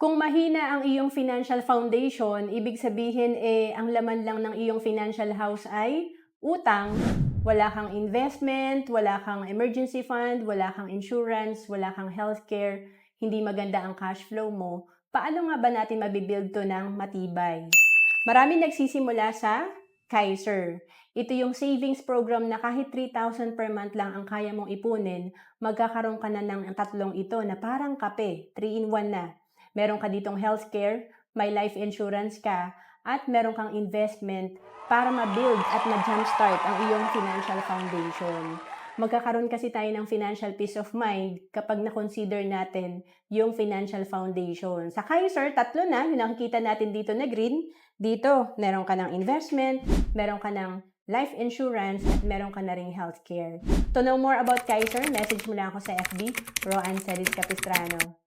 Kung mahina ang iyong financial foundation, ibig sabihin, ang laman lang ng iyong financial house ay utang, wala kang investment, wala kang emergency fund, wala kang insurance, wala kang healthcare, hindi maganda ang cash flow mo, paano nga ba natin mabibuild to ng matibay? Marami nagsisimula sa Kaiser. Ito yung savings program na kahit 3,000 per month lang ang kaya mong ipunin, magkakaroon ka na ng tatlong ito na parang kape, 3-in-1 na. Meron ka ditong healthcare, may life insurance ka, at meron kang investment para ma-build at ma-jumpstart ang iyong financial foundation. Magkakaroon kasi tayo ng financial peace of mind kapag na-consider natin yung financial foundation. Sa Kaiser, tatlo na, yung nakikita natin dito na green. Dito, meron ka ng investment, meron ka ng life insurance, at meron ka na ring healthcare. To know more about Kaiser, message mo lang ako sa FB, Roanne Celis Capistrano.